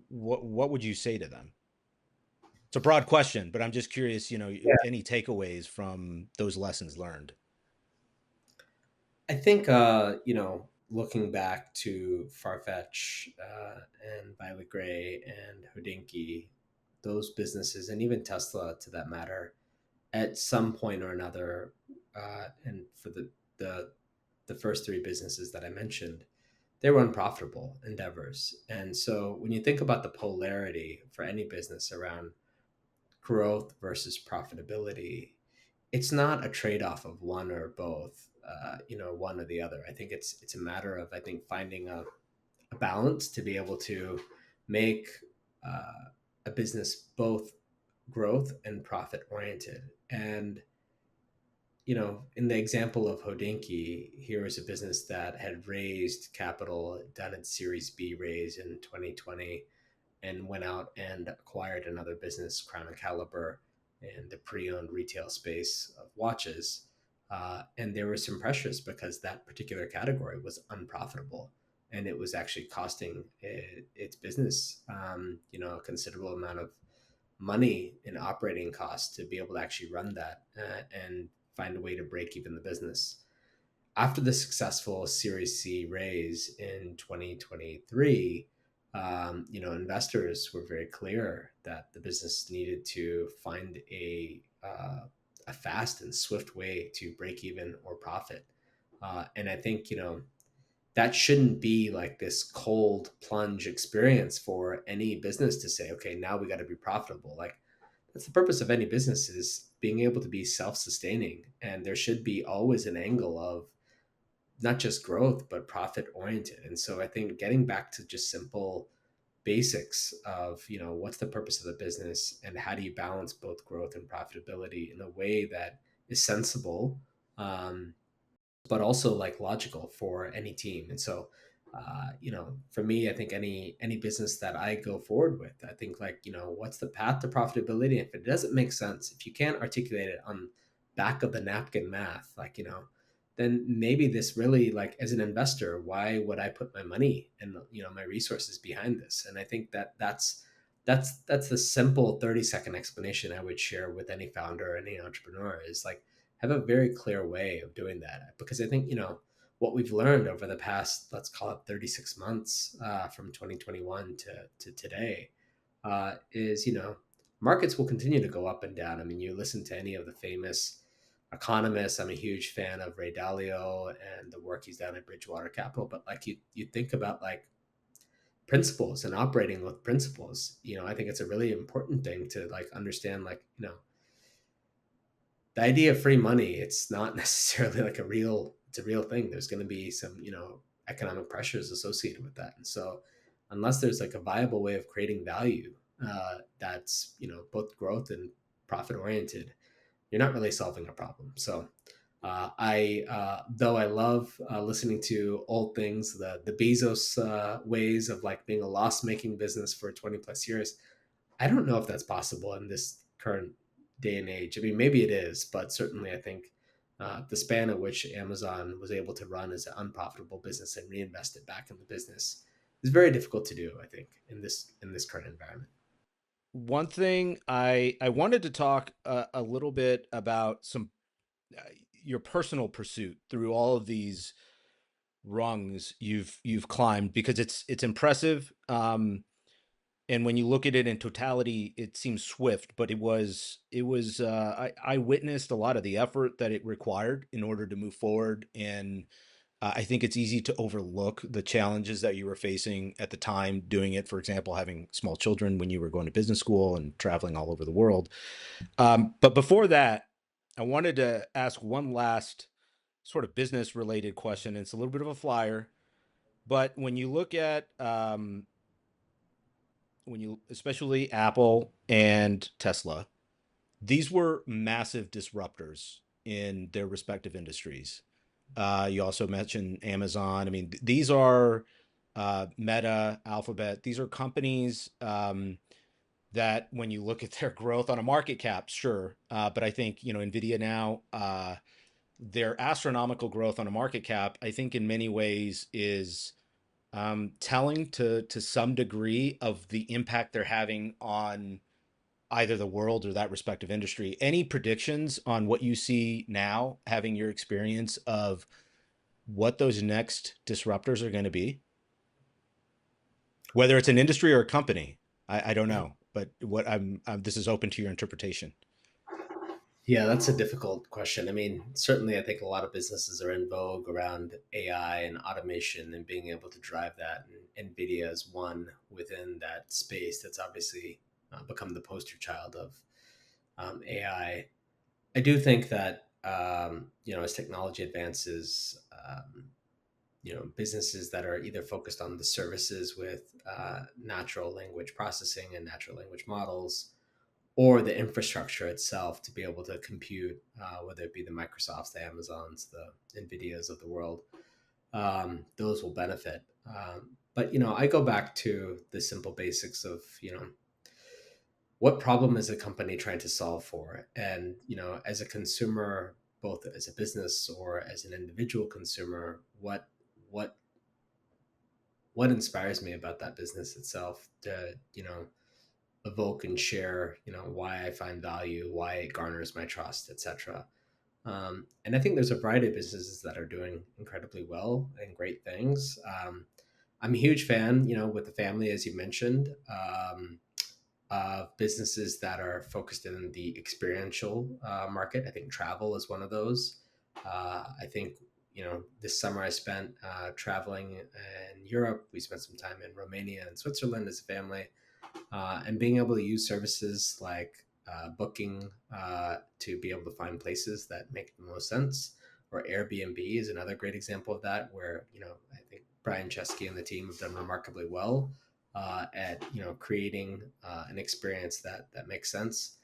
What would you say to them? It's a broad question, but I'm just curious, any takeaways from those lessons learned? I think, looking back to Farfetch and Violet Gray and HODINKEE, those businesses, and even Tesla to that matter, at some point or another, and for the the first three businesses that I mentioned, they were unprofitable endeavors. And so when you think about the polarity for any business around growth versus profitability, it's not a trade-off of one or both, one or the other. I think it's a matter of, I think, finding a balance to be able to make a business both growth and profit oriented. And in the example of HODINKEE, here is a business that had raised capital, done its Series B raise in 2020, and went out and acquired another business, Crown and Caliber, in the pre-owned retail space of watches. And there were some pressures because that particular category was unprofitable, and it was actually costing its business, a considerable amount of money in operating costs to be able to actually run that and find a way to break even the business. After the successful Series C raise in 2023, investors were very clear that the business needed to find a fast and swift way to break even or profit. And I think, that shouldn't be like this cold plunge experience for any business to say, okay, now we got to be profitable. Like, that's the purpose of any business, is being able to be self-sustaining. And there should be always an angle of not just growth, but profit oriented. And so I think getting back to just simple basics of, what's the purpose of the business and how do you balance both growth and profitability in a way that is sensible, um, but also like logical for any team. And so, for me, I think any business that I go forward with, I think, like, what's the path to profitability? If it doesn't make sense, if you can't articulate it on back of the napkin math, like, then maybe this really, like, as an investor, why would I put my money and, my resources behind this? And I think that's the simple 30-second explanation I would share with any founder, any entrepreneur, is like, have a very clear way of doing that. Because I think, what we've learned over the past, let's call it 36 months, from 2021 to today, is, markets will continue to go up and down. I mean, you listen to any of the famous economists. I'm a huge fan of Ray Dalio and the work he's done at Bridgewater Capital. But like, you think about like principles and operating with principles, I think it's a really important thing to like understand, like, the idea of free money, it's not necessarily like it's a real thing. There's going to be some, economic pressures associated with that. And so unless there's like a viable way of creating value, that's, both growth and profit oriented, you're not really solving a problem. So though I love listening to old things, the Bezos ways of like being a loss making business for 20 plus years, I don't know if that's possible in this current day and age. I mean, maybe it is, but certainly I think the span at which Amazon was able to run as an unprofitable business and reinvest it back in the business is very difficult to do, I think, in this current environment. One thing I wanted to talk a little bit about some uh, your personal pursuit through all of these rungs you've climbed, because it's impressive. And when you look at it in totality, it seems swift, but I witnessed a lot of the effort that it required in order to move forward. And I think it's easy to overlook the challenges that you were facing at the time doing it. For example, having small children when you were going to business school and traveling all over the world. But before that, I wanted to ask one last sort of business related question. It's a little bit of a flyer, but when you look at especially Apple and Tesla, these were massive disruptors in their respective industries. You also mentioned Amazon. I mean, these are Meta, Alphabet. These are companies that, when you look at their growth on a market cap, sure, but I think Nvidia now, their astronomical growth on a market cap, I think in many ways is telling to some degree of the impact they're having on either the world or that respective industry. Any predictions on what you see now, having your experience of what those next disruptors are going to be? Whether it's an industry or a company, I don't Yeah. know. But this is open to your interpretation. Yeah, that's a difficult question. I mean, certainly I think a lot of businesses are in vogue around AI and automation and being able to drive that. And NVIDIA is one within that space that's obviously become the poster child of AI. I do think that, as technology advances, businesses that are either focused on the services with natural language processing and natural language models, or the infrastructure itself to be able to compute, whether it be the Microsofts, the Amazons, the Nvidias of the world. Those will benefit. But I go back to the simple basics of what problem is a company trying to solve for, and as a consumer, both as a business or as an individual consumer, what what inspires me about that business itself to evoke and share why I find value, why it garners my trust, etc. And I think there's a variety of businesses that are doing incredibly well and great things. I'm a huge fan, with the family, as you mentioned, of businesses that are focused in the experiential market. I think travel is one of those. I think, this summer I spent traveling in Europe. We spent some time in Romania and Switzerland as a family, and being able to use services like booking to be able to find places that make the most sense. Or Airbnb is another great example of that, where I think Brian Chesky and the team have done remarkably well at creating an experience that makes sense.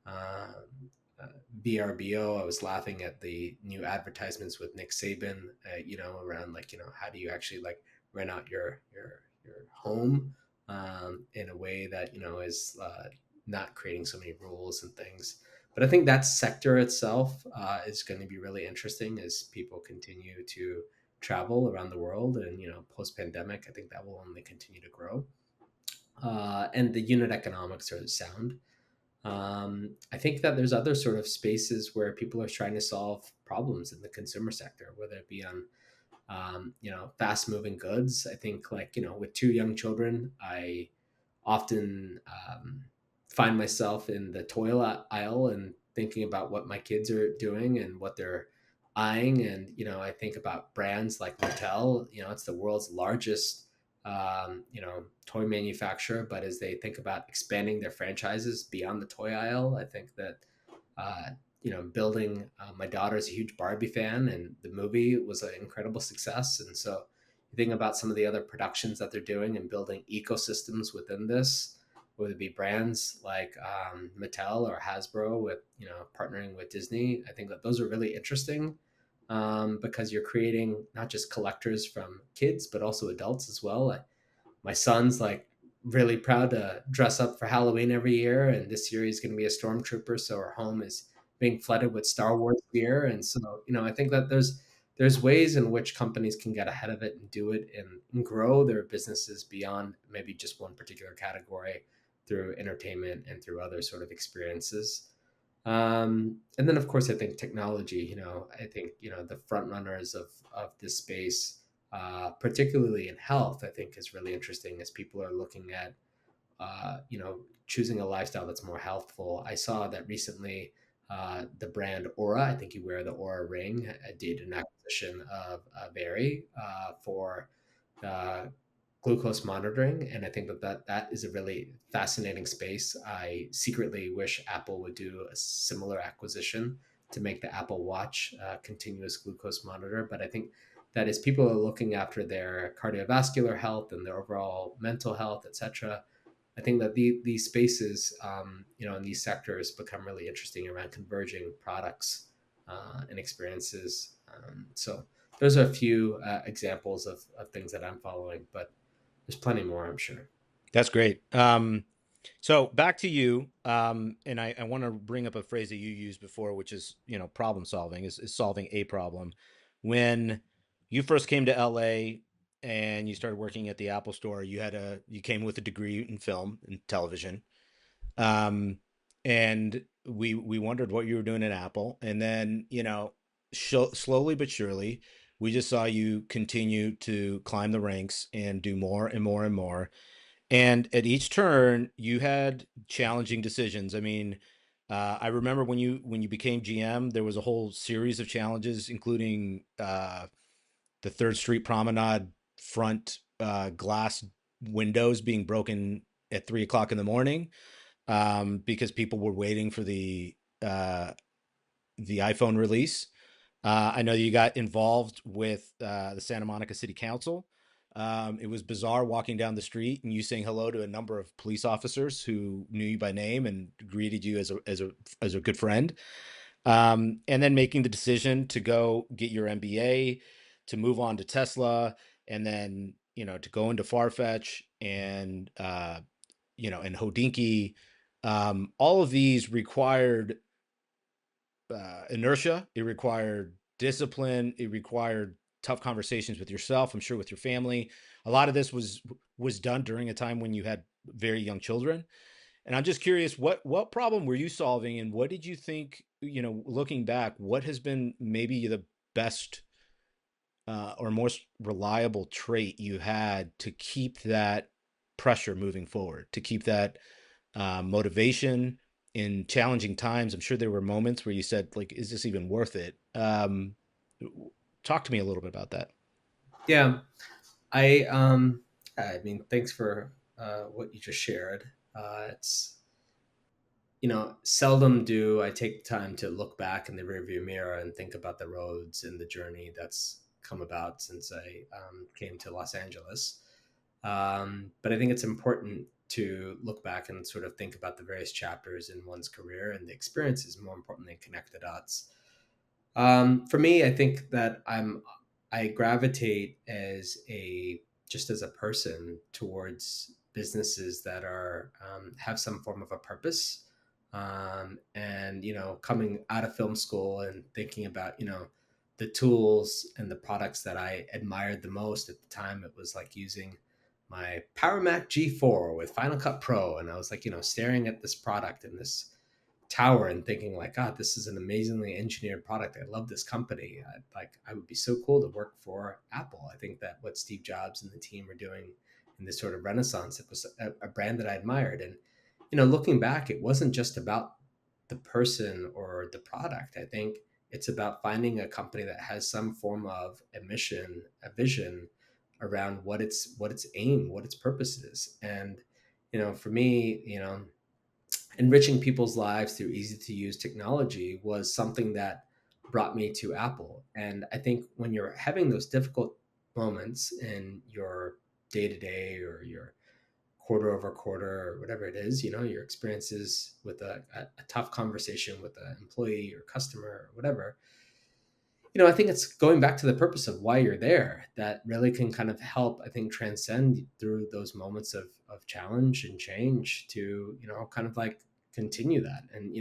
Um, VRBO, I was laughing at the new advertisements with Nick Saban, around like how do you actually like rent out your home in a way that is not creating so many rules and things. But I think that sector itself is going to be really interesting as people continue to travel around the world, and post pandemic, I think that will only continue to grow. And the unit economics are sound. I think that there's other sort of spaces where people are trying to solve problems in the consumer sector, whether it be on fast moving goods. I think, like, with two young children, I often find myself in the toy aisle and thinking about what my kids are doing and what they're eyeing. And, I think about brands like Mattel, it's the world's largest, toy manufacturer. But as they think about expanding their franchises beyond the toy aisle, I think that, building, my daughter's a huge Barbie fan, and the movie was an incredible success. And so you think about some of the other productions that they're doing and building ecosystems within this, whether it be brands like Mattel or Hasbro with partnering with Disney. I think that those are really interesting, because you're creating not just collectors from kids but also adults as well. My son's like really proud to dress up for Halloween every year, and this year he's going to be a stormtrooper. So our home is being flooded with Star Wars gear, and so I think that there's ways in which companies can get ahead of it and do it and grow their businesses beyond maybe just one particular category through entertainment and through other sort of experiences. And then, of course, I think technology. I think the front runners of this space, particularly in health, I think is really interesting as people are looking at choosing a lifestyle that's more healthful. I saw that recently. The brand Aura, I think you wear the Aura ring, did an acquisition of Vary for uh, glucose monitoring, and I think that is a really fascinating space. I secretly wish Apple would do a similar acquisition to make the Apple Watch continuous glucose monitor. But I think that as people are looking after their cardiovascular health and their overall mental health, etc., I think that these spaces, in these sectors become really interesting around converging products and experiences. So those are a few examples of things that I'm following, but there's plenty more, I'm sure. That's great. So back to you, and I want to bring up a phrase that you used before, which is problem solving is solving a problem. When you first came to LA and you started working at the Apple Store, you came with a degree in film and television, um, and we wondered what you were doing at Apple, and then slowly but surely we just saw you continue to climb the ranks and do more and more and more, and at each turn, you had challenging decisions. I mean, I remember when you became GM, there was a whole series of challenges, including the Third Street Promenade front glass windows being broken at 3 o'clock in the morning, because people were waiting for the iPhone release. I know you got involved with the Santa Monica City Council It was bizarre walking down the street and you saying hello to a number of police officers who knew you by name and greeted you as a good friend. And then making the decision to go get your MBA, to move on to Tesla, and then to go into FARFETCH and and HODINKEE. All of these required inertia. It required discipline. It required tough conversations with yourself. I'm sure with your family. A lot of this was done during a time when you had very young children. And I'm just curious, what problem were you solving, and what did you think? Looking back, what has been maybe the best or most reliable trait you had to keep that pressure moving forward, to keep that motivation in challenging times? I'm sure there were moments where you said, like, is this even worth it? Talk to me a little bit about that. Yeah, I mean, thanks for what you just shared. It's seldom do I take time to look back in the rearview mirror and think about the roads and the journey that's come about since I came to Los Angeles. But I think it's important to look back and sort of think about the various chapters in one's career and the experiences, more importantly, connect the dots. For me, I think that I gravitate as a just as a person towards businesses that are have some form of a purpose. And coming out of film school and thinking about the tools and the products that I admired the most at the time, it was like using my Power Mac G4 with Final Cut Pro, and I was like staring at this product and this tower and thinking like, God, this is an amazingly engineered product. I love this company. I would be so cool to work for Apple. I think that what Steve Jobs and the team are doing in this sort of renaissance, it was a brand that I admired. And, looking back, it wasn't just about the person or the product. I think it's about finding a company that has some form of a mission, a vision around what its aim, what its purpose is. And, for me, enriching people's lives through easy to use technology was something that brought me to Apple. And I think when you're having those difficult moments in your day to day or your quarter over quarter or whatever it is, your experiences with a tough conversation with an employee or customer or whatever, I think it's going back to the purpose of why you're there that really can kind of help, I think, transcend through those moments of challenge and change to, kind of like continue that. And,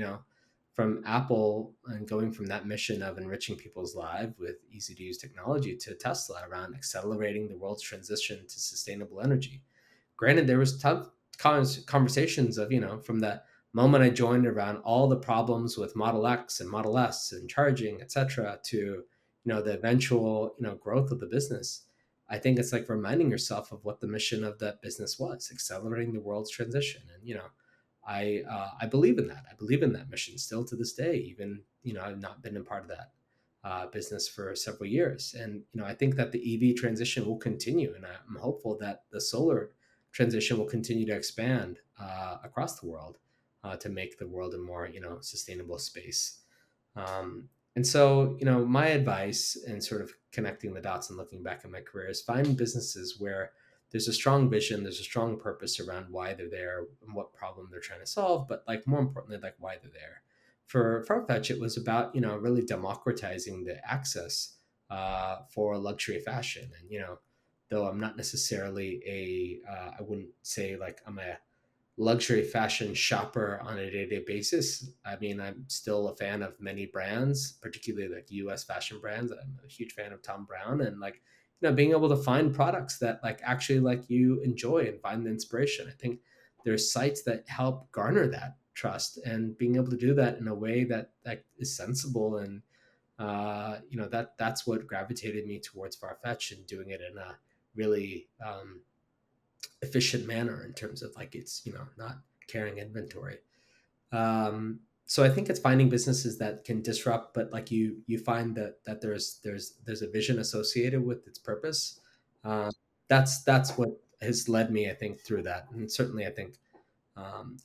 from Apple and going from that mission of enriching people's lives with easy to use technology to Tesla around accelerating the world's transition to sustainable energy. Granted, there was tough conversations of, from the moment I joined around all the problems with Model X and Model S and charging, etc., to the eventual growth of the business. I think it's like reminding yourself of what the mission of that business was, accelerating the world's transition. And I believe in that. I believe in that mission still to this day. Even I've not been a part of that business for several years, and I think that the EV transition will continue, and I'm hopeful that the solar transition will continue to expand across the world to make the world a more sustainable space. And so my advice in sort of connecting the dots and looking back at my career is find businesses where there's a strong vision, there's a strong purpose around why they're there and what problem they're trying to solve, but like more importantly, like why they're there. For Farfetch, it was about really democratizing the access for luxury fashion, and though I'm not necessarily I wouldn't say like I'm a luxury fashion shopper on a day-to-day basis. I mean, I'm still a fan of many brands, particularly like US fashion brands. I'm a huge fan of Tom Brown, and like, being able to find products that like actually like you enjoy and find the inspiration. I think there's sites that help garner that trust, and being able to do that in a way that is sensible. And that's what gravitated me towards Farfetch and doing it in a really efficient manner in terms of like it's not carrying inventory. So I think it's finding businesses that can disrupt, but like you find that there's a vision associated with its purpose. um, that's what has led me, I think, through that, and certainly I think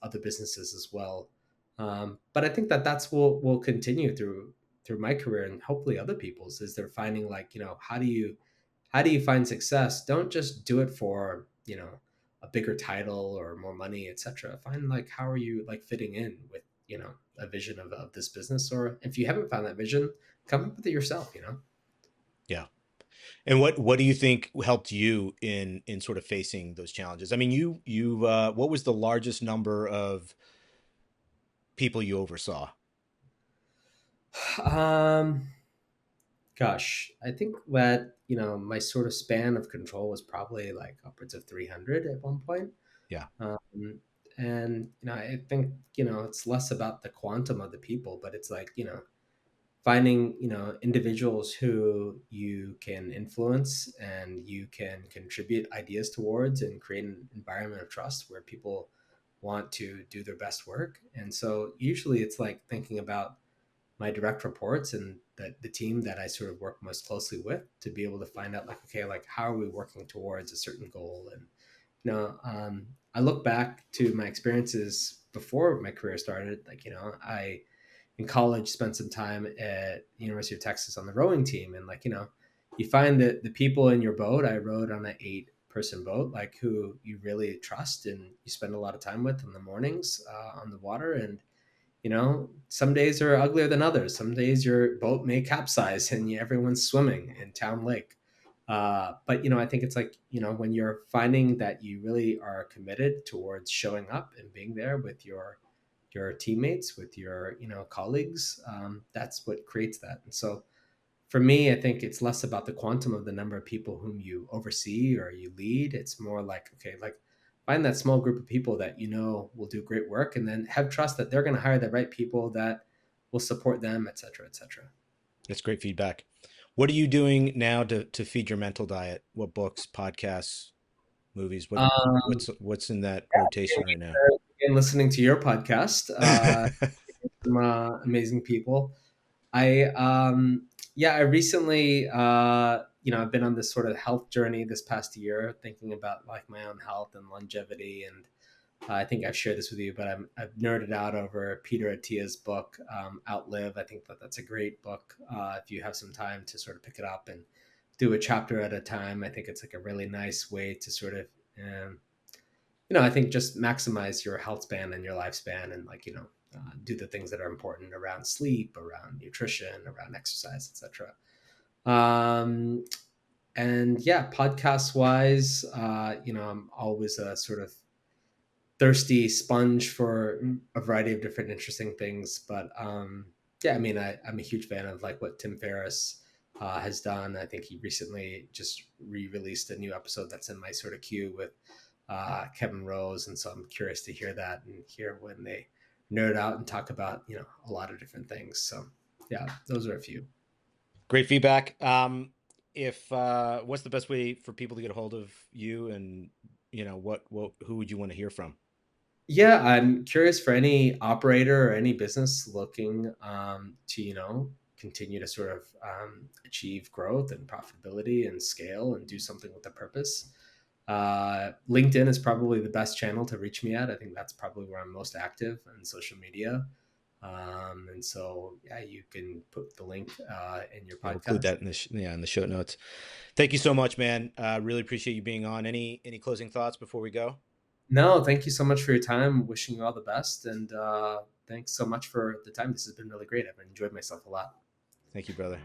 other businesses as well. But I think that that's will continue through my career and hopefully other people's, is they're finding like how do you how do you find success? Don't just do it for, a bigger title or more money, etc. Find like how are you like fitting in with, a vision of this business, or if you haven't found that vision, come up with it yourself. Yeah. And what do you think helped you in sort of facing those challenges? I mean, what was the largest number of people you oversaw? Um, Gosh, I think that, my sort of span of control was probably like upwards of 300 at one point. Yeah. Um, and, I think, it's less about the quantum of the people, but it's like, finding, individuals who you can influence and you can contribute ideas towards and create an environment of trust where people want to do their best work. And so usually it's like thinking about my direct reports and the team that I sort of work most closely with to be able to find out like, okay, like how are we working towards a certain goal? And, I look back to my experiences before my career started. Like, I, in college, spent some time at the University of Texas on the rowing team. And like, you find that the people in your boat, I rowed on an 8-person boat, like who you really trust and you spend a lot of time with in the mornings on the water. And some days are uglier than others. Some days your boat may capsize and everyone's swimming in town lake. But I think it's like, when you're finding that you really are committed towards showing up and being there with your teammates, with your colleagues, that's what creates that. And so for me, I think it's less about the quantum of the number of people whom you oversee or you lead. It's more like, okay, like find that small group of people that will do great work, and then have trust that they're going to hire the right people that will support them, et cetera, et cetera. That's great feedback. What are you doing now to feed your mental diet? What books, podcasts, movies? Um, What's in that rotation right now? and listening to your podcast, some amazing people. I yeah, I recently I've been on this sort of health journey this past year, thinking about like my own health and longevity, and I think I've shared this with you, but I've nerded out over Peter Attia's book, Outlive. I think that that's a great book. If you have some time to sort of pick it up and do a chapter at a time, I think it's like a really nice way to sort of um, I think just maximize your health span and your lifespan, and like, do the things that are important around sleep, around nutrition, around exercise, etc. Um, and yeah, podcast wise, I'm always a sort of thirsty sponge for a variety of different interesting things. But yeah, I mean, I'm a huge fan of like what Tim Ferriss has done. I think he recently just re-released a new episode that's in my sort of queue with Kevin Rose, and so I'm curious to hear that and hear when they nerd out and talk about a lot of different things. So yeah, those are a few. Great feedback. If what's the best way for people to get a hold of you, and what who would you want to hear from? Yeah, I'm curious for any operator or any business looking to continue to sort of achieve growth and profitability and scale and do something with a purpose. LinkedIn is probably the best channel to reach me at. I think that's probably where I'm most active on social media. And so, yeah, you can put the link in your Yeah, we'll include podcast. that in the show notes. Thank you so much, man. Really appreciate you being on. Any closing thoughts before we go? No, thank you so much for your time. Wishing you all the best. And thanks so much for the time. This has been really great. I've enjoyed myself a lot. Thank you, brother.